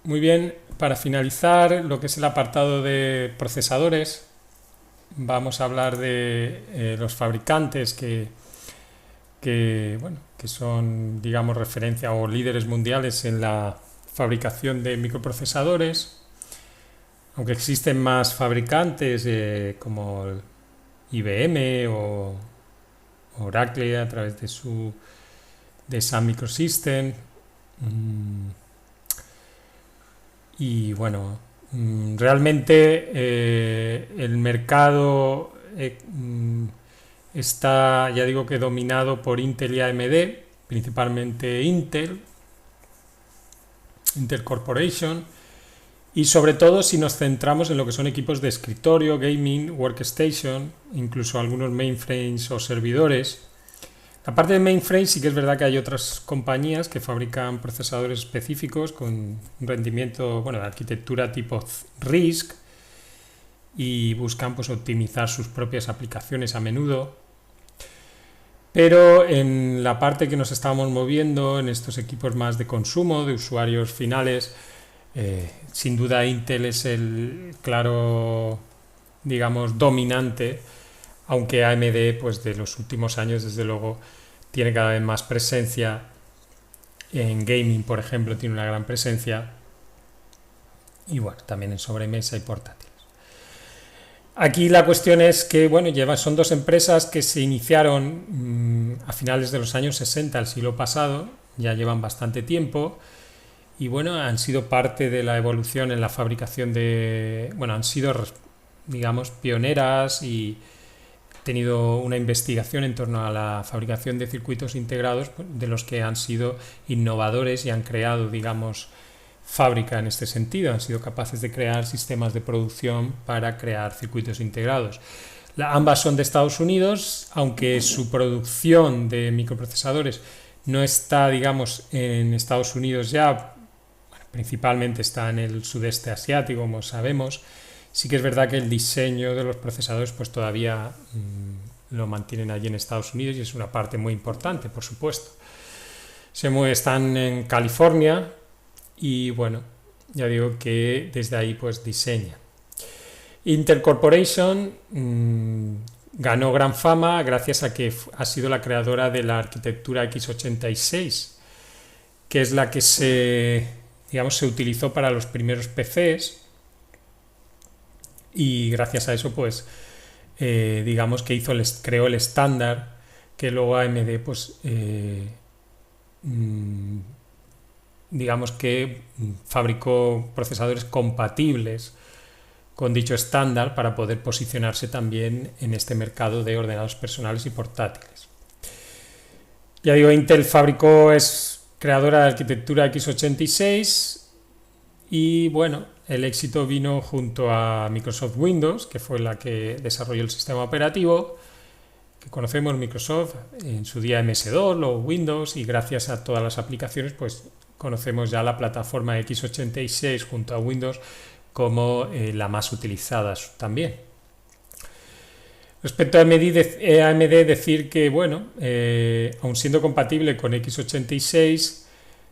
Muy bien, para finalizar lo que es el apartado de procesadores, vamos a hablar de los fabricantes bueno, que son, digamos, referencia o líderes mundiales en la fabricación de microprocesadores, aunque existen más fabricantes como IBM o Oracle a través de Sun Microsystem. Mm, Y bueno, realmente el mercado está, ya digo que dominado por Intel y AMD, principalmente Intel Corporation, y sobre todo si nos centramos en lo que son equipos de escritorio, gaming, workstation, incluso algunos mainframes o servidores. Aparte de mainframe, sí que es verdad que hay otras compañías que fabrican procesadores específicos con un rendimiento, bueno, de arquitectura tipo RISC y buscan pues optimizar sus propias aplicaciones a menudo. Pero en la parte que nos estábamos moviendo, en estos equipos más de consumo, de usuarios finales, sin duda Intel es el claro, digamos, dominante, aunque AMD, pues de los últimos años, desde luego, tiene cada vez más presencia. En gaming, por ejemplo, tiene una gran presencia. Y bueno, también en sobremesa y portátiles. Aquí la cuestión es que, bueno, son dos empresas que se iniciaron a finales de los años 60 del siglo pasado, ya llevan bastante tiempo, y bueno, han sido parte de la evolución en la fabricación bueno, han sido, digamos, pioneras y tenido una investigación en torno a la fabricación de circuitos integrados, de los que han sido innovadores y han creado, digamos, fábrica en este sentido, han sido capaces de crear sistemas de producción para crear circuitos integrados. Ambas son de Estados Unidos, aunque su producción de microprocesadores no está, digamos, en Estados Unidos ya, bueno, principalmente está en el sudeste asiático, como sabemos. Sí que es verdad que el diseño de los procesadores pues todavía lo mantienen allí en Estados Unidos y es una parte muy importante, por supuesto. Están en California y bueno, ya digo que desde ahí pues diseña. Intel Corporation ganó gran fama gracias a que ha sido la creadora de la arquitectura x86, que es la que se utilizó para los primeros PCs. Y gracias a eso, pues, digamos que creó el estándar que luego AMD, pues, digamos que fabricó procesadores compatibles con dicho estándar para poder posicionarse también en este mercado de ordenadores personales y portátiles. Ya digo, Intel es creadora de arquitectura x86 y bueno, el éxito vino junto a Microsoft Windows, que fue la que desarrolló el sistema operativo, que conocemos Microsoft, en su día MS2 o Windows, y gracias a todas las aplicaciones, pues conocemos ya la plataforma x86 junto a Windows como la más utilizada también. Respecto a AMD, decir que, bueno, aun siendo compatible con x86,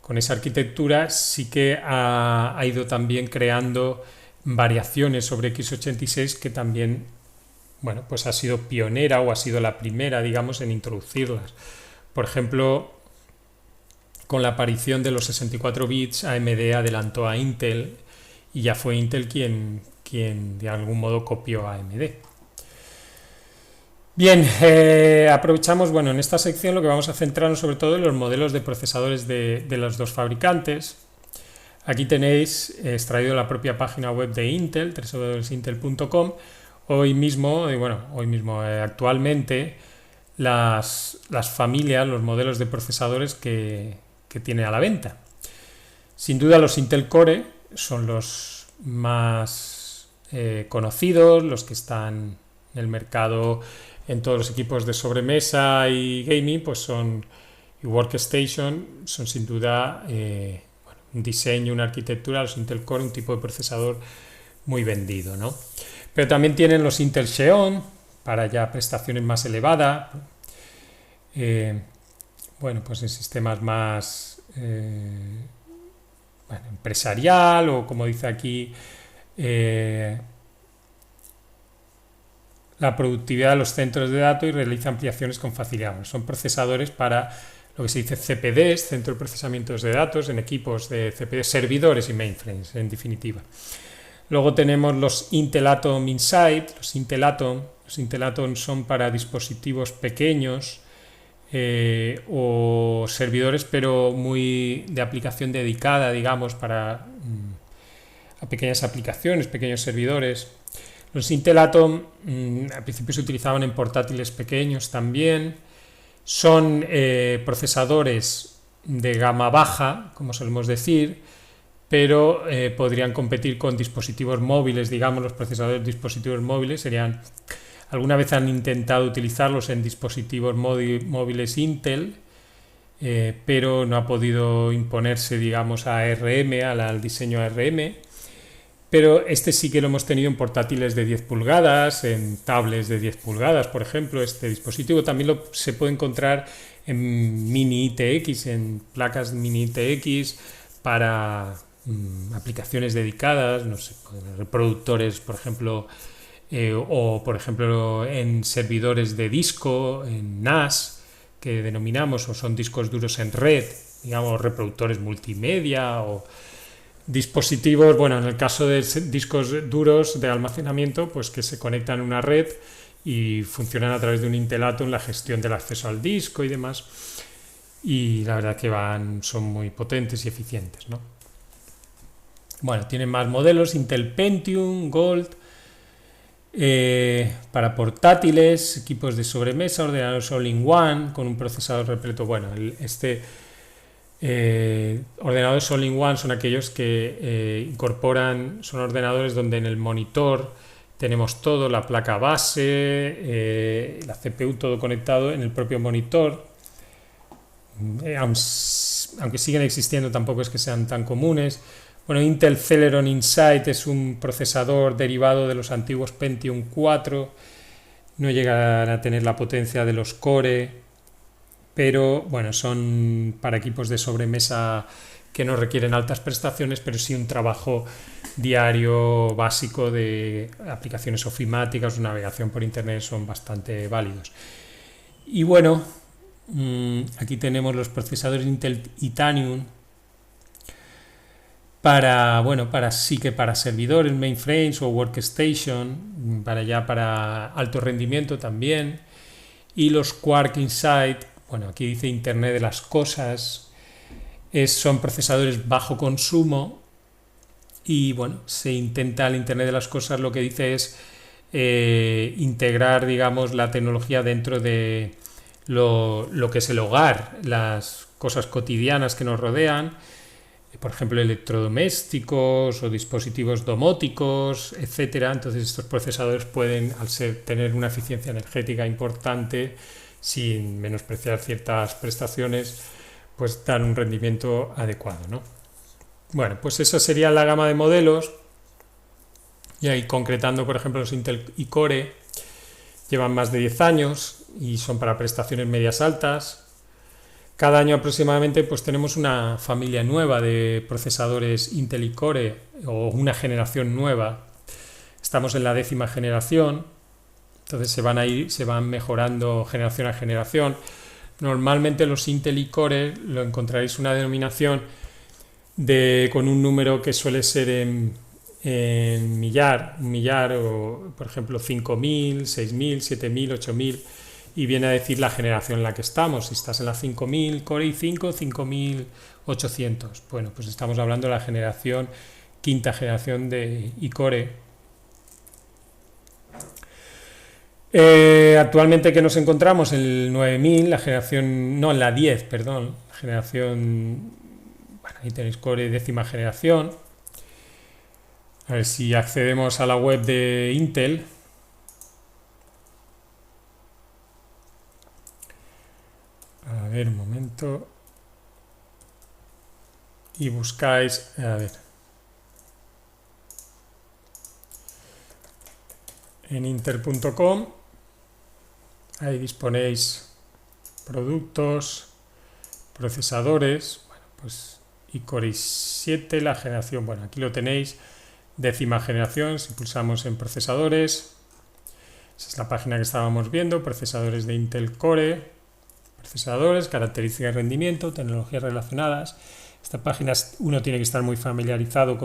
con esa arquitectura sí que ha ido también creando variaciones sobre x86 que también, bueno, pues ha sido pionera o ha sido la primera, digamos, en introducirlas. Por ejemplo, con la aparición de los 64 bits, AMD adelantó a Intel y ya fue Intel quien de algún modo copió a AMD. Bien, aprovechamos, bueno, en esta sección lo que vamos a centrarnos sobre todo en los modelos de procesadores de los dos fabricantes. Aquí tenéis extraído de la propia página web de Intel, www.intel.com. Actualmente las familias, los modelos de procesadores que tiene a la venta. Sin duda los Intel Core son los más conocidos, los que están en el mercado en todos los equipos de sobremesa y gaming, pues y workstation, son sin duda un diseño, una arquitectura, los Intel Core, un tipo de procesador muy vendido, ¿no? Pero también tienen los Intel Xeon para ya prestaciones más elevadas, bueno, pues en sistemas más bueno, empresarial o, como dice aquí, la productividad de los centros de datos y realiza ampliaciones con facilidad. Bueno, son procesadores para lo que se dice CPDs, centro de procesamientos de datos, en equipos de CPD, servidores y mainframes, en definitiva. Luego tenemos los Intel Atom Insight. Los Intel Atom son para dispositivos pequeños o servidores, pero muy de aplicación dedicada, digamos, para a pequeñas aplicaciones, pequeños servidores. Los Intel Atom al principio se utilizaban en portátiles pequeños también. Son procesadores de gama baja, como solemos decir, pero podrían competir con dispositivos móviles, digamos, los procesadores de dispositivos móviles serían... Alguna vez han intentado utilizarlos en dispositivos móviles Intel, pero no ha podido imponerse, digamos, a ARM, al diseño ARM. Pero este sí que lo hemos tenido en portátiles de 10 pulgadas, en tablets de 10 pulgadas, por ejemplo. Este dispositivo también se puede encontrar en mini ITX, en placas mini ITX para aplicaciones dedicadas, no sé, reproductores, por ejemplo, o por ejemplo en servidores de disco, en NAS, que denominamos, o son discos duros en red, digamos, reproductores multimedia o dispositivos, bueno, en el caso de discos duros de almacenamiento, pues que se conectan a una red y funcionan a través de un Intel Atom la gestión del acceso al disco y demás. Y la verdad que son muy potentes y eficientes, ¿no? Bueno, tienen más modelos, Intel Pentium, Gold, para portátiles, equipos de sobremesa, ordenadores all-in-one con un procesador repleto. Bueno, ordenadores all-in-one son aquellos que son ordenadores donde en el monitor tenemos todo, la placa base, la CPU, todo conectado en el propio monitor. Aunque siguen existiendo, tampoco es que sean tan comunes. Bueno, Intel Celeron Insight es un procesador derivado de los antiguos Pentium 4, no llegan a tener la potencia de los Core, pero bueno, son para equipos de sobremesa que no requieren altas prestaciones, pero sí un trabajo diario básico de aplicaciones ofimáticas o navegación por internet, son bastante válidos. Y bueno, aquí tenemos los procesadores Intel Titanium para servidores, mainframes o workstation, para alto rendimiento también. Y los Quark Insight, bueno, aquí dice Internet de las Cosas, son procesadores bajo consumo y bueno, se intenta el Internet de las Cosas, lo que dice es integrar, digamos, la tecnología dentro de lo que es el hogar, las cosas cotidianas que nos rodean, por ejemplo, electrodomésticos o dispositivos domóticos, etcétera. Entonces, estos procesadores pueden, tener una eficiencia energética importante, sin menospreciar ciertas prestaciones, pues dan un rendimiento adecuado, ¿no? Bueno, pues esa sería la gama de modelos. Y ahí concretando, por ejemplo, los Intel iCore llevan más de 10 años y son para prestaciones medias altas. Cada año aproximadamente pues tenemos una familia nueva de procesadores Intel iCore o una generación nueva. Estamos en la 10ª generación, entonces se van mejorando generación a generación. Normalmente los Intel iCore lo encontraréis una denominación con un número que suele ser en millar o por ejemplo 5000, 6000, 7000, 8000. Y viene a decir la generación en la que estamos. Si estás en la 5000 Core i5, 5800. Bueno, pues estamos hablando de la quinta generación de iCore. Actualmente que nos encontramos en el 9000, en la 10, perdón, generación, bueno, ahí tenéis Core 10ª generación. A ver si accedemos a la web de Intel. A ver, un momento. Y buscáis, a ver, en intel.com, ahí disponéis productos, procesadores, bueno, pues y Core i7, la generación, bueno, aquí lo tenéis, 10ª generación. Si pulsamos en procesadores, esa es la página que estábamos viendo, procesadores de Intel Core, procesadores, características de rendimiento, tecnologías relacionadas. Esta página uno tiene que estar muy familiarizado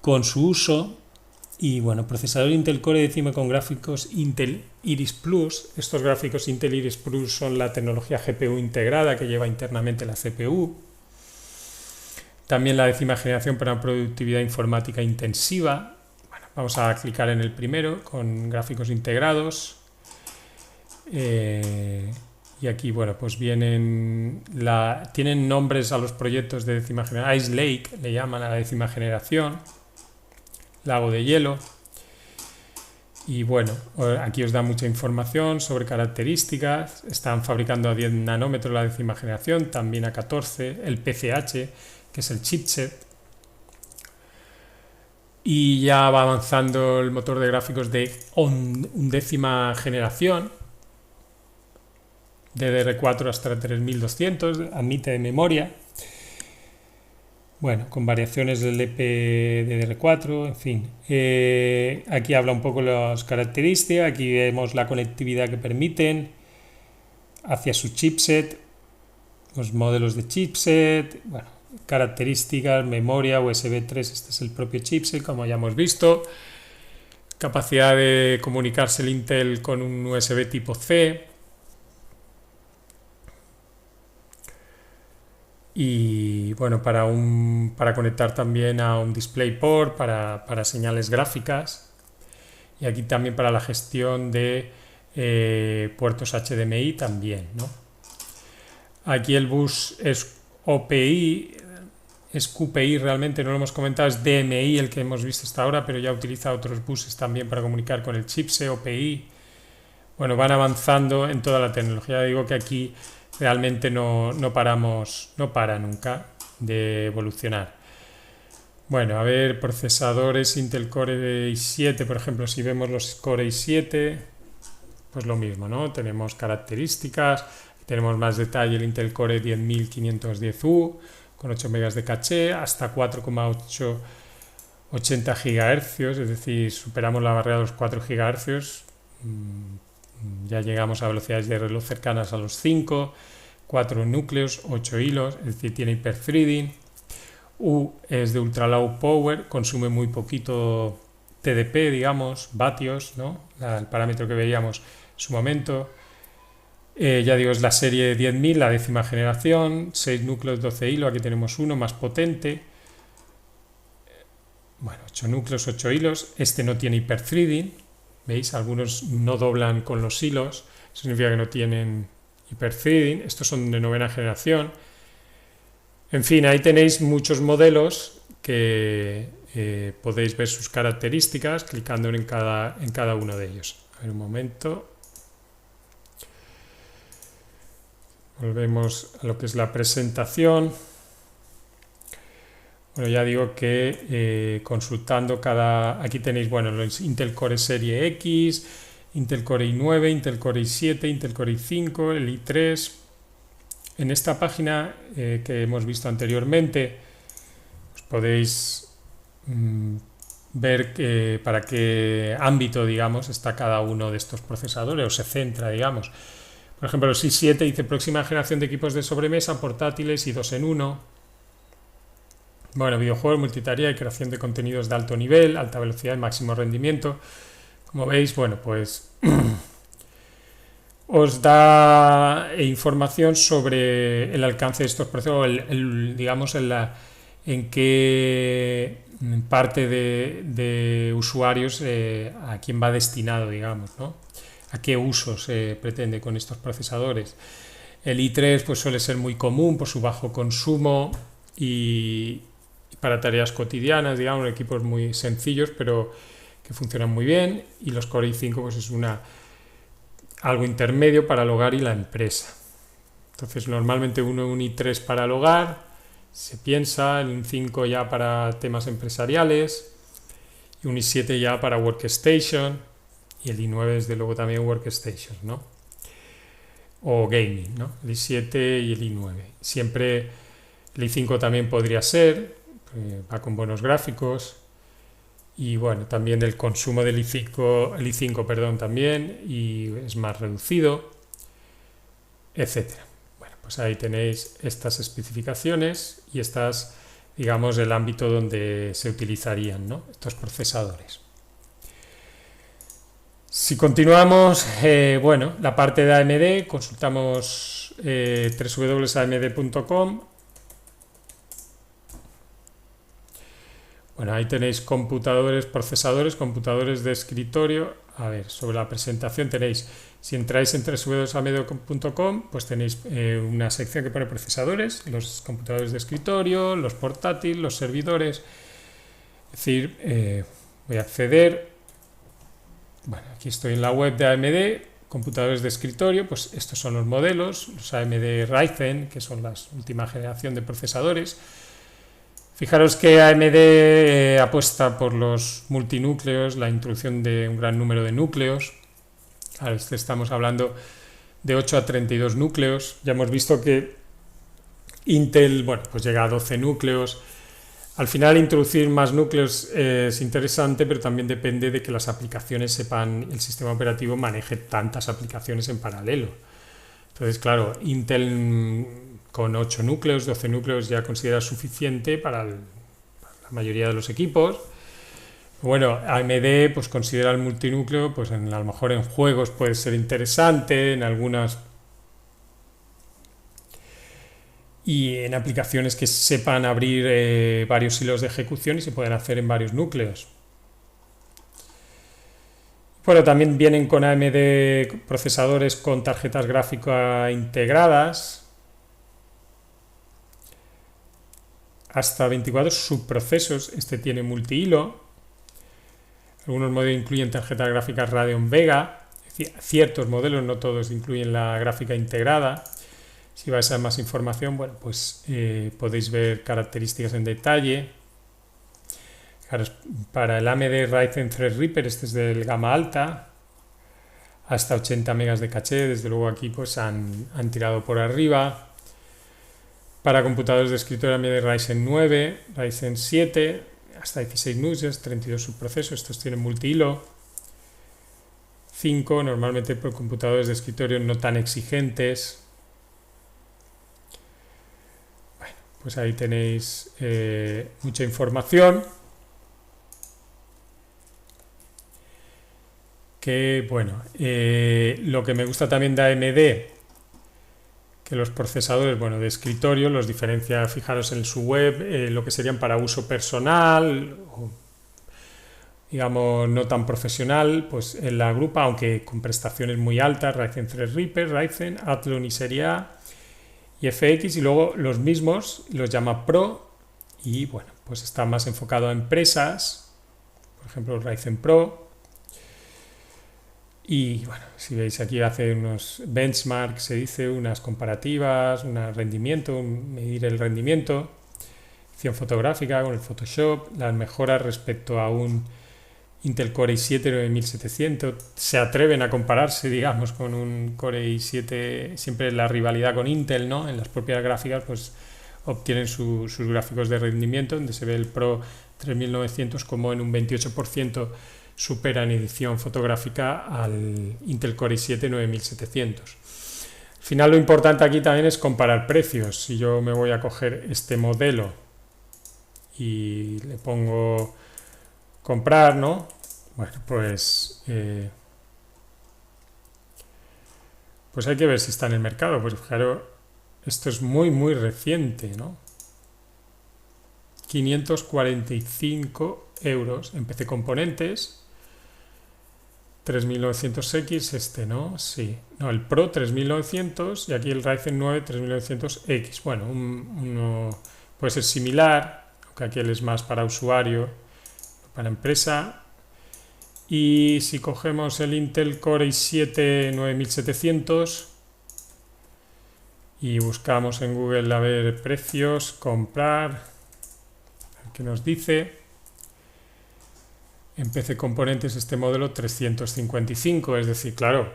con su uso. Y bueno, procesador Intel Core 10 con gráficos Intel Iris Plus. Estos gráficos Intel Iris Plus son la tecnología GPU integrada que lleva internamente la CPU. También la 10ª generación para una productividad informática intensiva. Bueno, vamos a clicar en el primero con gráficos integrados. Y aquí, bueno, pues tienen nombres a los proyectos de 10ª generación. Ice Lake le llaman a la 10ª generación. Lago de hielo. Y bueno, aquí os da mucha información sobre características. Están fabricando a 10 nanómetros la 10ª generación, también a 14, el PCH, que es el chipset. Y ya va avanzando el motor de gráficos de 11ª generación, DDR4 hasta 3200, admite de memoria. Bueno, con variaciones del LPDDR4, en fin. Aquí habla un poco las características, aquí vemos la conectividad que permiten hacia su chipset, los modelos de chipset, bueno, características, memoria, USB 3, este es el propio chipset, como ya hemos visto. Capacidad de comunicarse el Intel con un USB tipo C. Y bueno, para conectar también a un DisplayPort para señales gráficas, y aquí también para la gestión de puertos HDMI también, ¿no? Aquí el bus es OPI, es QPI, realmente no lo hemos comentado, es DMI el que hemos visto hasta ahora, pero ya utiliza otros buses también para comunicar con el chipset OPI. Bueno, van avanzando en toda la tecnología. Digo que aquí realmente no para nunca de evolucionar. Bueno, a ver, procesadores Intel Core i7, por ejemplo, si vemos los Core i7, pues lo mismo, ¿no? Tenemos características, tenemos más detalle, el Intel Core 10510U con 8 MB de caché, hasta 4,80 GHz, es decir, superamos la barrera de los 4 GHz. Ya llegamos a velocidades de reloj cercanas a los 5, 4 núcleos, 8 hilos, es decir, tiene hyperthreading. U es de ultra low power, consume muy poquito TDP, digamos, vatios, ¿no? El parámetro que veíamos en su momento. Ya digo, es la serie 10000, la 10ª generación, 6 núcleos, 12 hilos, aquí tenemos uno más potente. Bueno, 8 núcleos, 8 hilos, este no tiene hyperthreading. ¿Veis? Algunos no doblan con los hilos, eso significa que no tienen hyperthreading. Estos son de 9ª generación. En fin, ahí tenéis muchos modelos que podéis ver sus características clicando en cada uno de ellos. A ver un momento. Volvemos a lo que es la presentación. Bueno, ya digo que consultando aquí tenéis, bueno, los Intel Core Serie X, Intel Core i9, Intel Core i7, Intel Core i5, el i3. En esta página que hemos visto anteriormente, pues podéis ver para qué ámbito, digamos, está cada uno de estos procesadores, o se centra, digamos. Por ejemplo, los i7 dice próxima generación de equipos de sobremesa, portátiles y 2 en 1. Bueno, videojuegos, multitarea y creación de contenidos de alto nivel, alta velocidad y máximo rendimiento. Como veis, bueno, pues os da información sobre el alcance de estos procesos, digamos, en qué parte de usuarios a quién va destinado, digamos, ¿no? A qué uso se pretende con estos procesadores. El i3 pues suele ser muy común por su bajo consumo y para tareas cotidianas, digamos, equipos muy sencillos pero que funcionan muy bien, y los Core i5 pues es algo intermedio para el hogar y la empresa. Entonces normalmente un i3 para el hogar, se piensa en un 5 ya para temas empresariales y un i7 ya para workstation, y el i9 desde luego también workstation, ¿no? O gaming, ¿no? El i7 y el i9. Siempre El i5 también podría ser, va con buenos gráficos. Y bueno, también el consumo del i5, perdón, también, y es más reducido, etcétera. Bueno, pues ahí tenéis estas especificaciones y estas, digamos, el ámbito donde se utilizarían, ¿no?, estos procesadores. Si continuamos, bueno, la parte de AMD, consultamos www.amd.com. Bueno, ahí tenéis computadores, procesadores, computadores de escritorio. A ver, sobre la presentación tenéis, si entráis en www.amd.com, pues tenéis una sección que pone procesadores, los computadores de escritorio, los portátiles, los servidores. Es decir, voy a acceder. Bueno, aquí estoy en la web de AMD, computadores de escritorio, pues estos son los modelos, los AMD Ryzen, que son la última generación de procesadores. Fijaros que AMD apuesta por los multinúcleos, la introducción de un gran número de núcleos. Ahora estamos hablando de 8 a 32 núcleos. Ya hemos visto que Intel, bueno, pues llega a 12 núcleos. Al final introducir más núcleos es interesante, pero también depende de que las aplicaciones sepan, el sistema operativo maneje tantas aplicaciones en paralelo. Entonces, claro, Intel con 8 núcleos, 12 núcleos ya considera suficiente para la mayoría de los equipos. Bueno, AMD pues considera el multinúcleo, pues a lo mejor en juegos puede ser interesante, en algunas y en aplicaciones que sepan abrir varios hilos de ejecución y se pueden hacer en varios núcleos. Bueno, también vienen con AMD procesadores con tarjetas gráficas integradas, hasta 24 subprocesos. Este tiene multihilo. Algunos modelos incluyen tarjetas gráficas Radeon Vega. Ciertos modelos, no todos, incluyen la gráfica integrada. Si vais a más información, bueno, pues podéis ver características en detalle. Para el AMD Ryzen Threadripper, este es del gama alta, hasta 80 megas de caché. Desde luego aquí pues han tirado por arriba. Para computadores de escritorio AMD Ryzen 9, Ryzen 7, hasta 16 núcleos, 32 subprocesos. Estos tienen multihilo. 5, normalmente por computadores de escritorio no tan exigentes. Bueno, pues ahí tenéis mucha información. Que bueno, lo que me gusta también de AMD, que los procesadores, bueno, de escritorio los diferencia, fijaros en su web, lo que serían para uso personal o digamos no tan profesional, pues en la agrupa, aunque con prestaciones muy altas, Ryzen Threadripper, Ryzen, Athlon y Serie A y FX, y luego los mismos los llama Pro y bueno, pues está más enfocado a empresas, por ejemplo Ryzen Pro. Y bueno, si veis aquí hace unos benchmarks, se dice, unas comparativas, un rendimiento, medir el rendimiento, edición fotográfica con el Photoshop, las mejoras respecto a un Intel Core i7 9700. Se atreven a compararse, digamos, con un Core i7, siempre la rivalidad con Intel, ¿no? En las propias gráficas, pues obtienen sus gráficos de rendimiento, donde se ve el Pro 3900 como en un 28% supera en edición fotográfica al Intel Core i7 9700. Al final lo importante aquí también es comparar precios. Si yo me voy a coger este modelo y le pongo comprar, ¿no? Bueno, pues hay que ver si está en el mercado. Pues fijaros, esto es muy reciente, ¿no? 545 euros en PC Componentes. 3900X, este, ¿no? Sí. No, el Pro 3900 y aquí el Ryzen 9 3900X. Bueno, uno puede ser similar, aunque aquel es más para usuario, para empresa. Y si cogemos el Intel Core i7 9700 y buscamos en Google a ver precios, comprar, a ver qué nos dice. En PC Componentes este modelo 355, es decir, claro,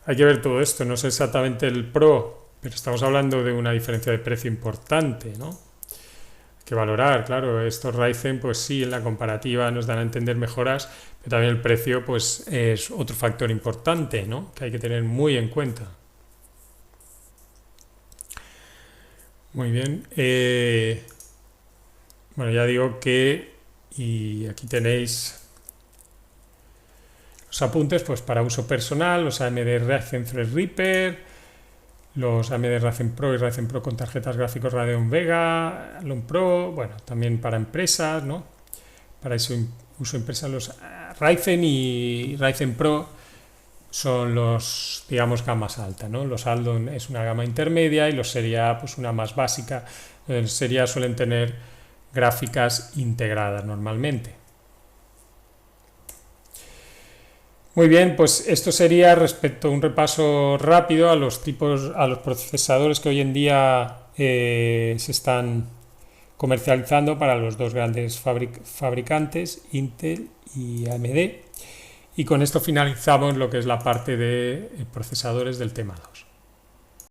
hay que ver todo esto, no sé exactamente el Pro pero estamos hablando de una diferencia de precio importante, ¿no? Hay que valorar, claro, estos Ryzen, pues sí, en la comparativa nos dan a entender mejoras, pero también el precio, pues es otro factor importante, ¿no? Que hay que tener muy en cuenta. Muy bien. Bueno, ya digo que, y aquí tenéis los apuntes, pues para uso personal, los AMD Ryzen Threadripper, los AMD Ryzen Pro y Ryzen Pro con tarjetas gráficos Radeon Vega, Alon Pro, bueno, también para empresas, ¿no? Para eso uso empresas, los Ryzen y Ryzen Pro son los, digamos, gamas alta, ¿no? Los Aldon es una gama intermedia y los Seria, pues una más básica. Los Seria suelen tener gráficas integradas normalmente. Muy bien, pues esto sería respecto a un repaso rápido a los tipos, a los procesadores que hoy en día se están comercializando para los dos grandes fabricantes, Intel y AMD. Y con esto finalizamos lo que es la parte de procesadores del tema 2.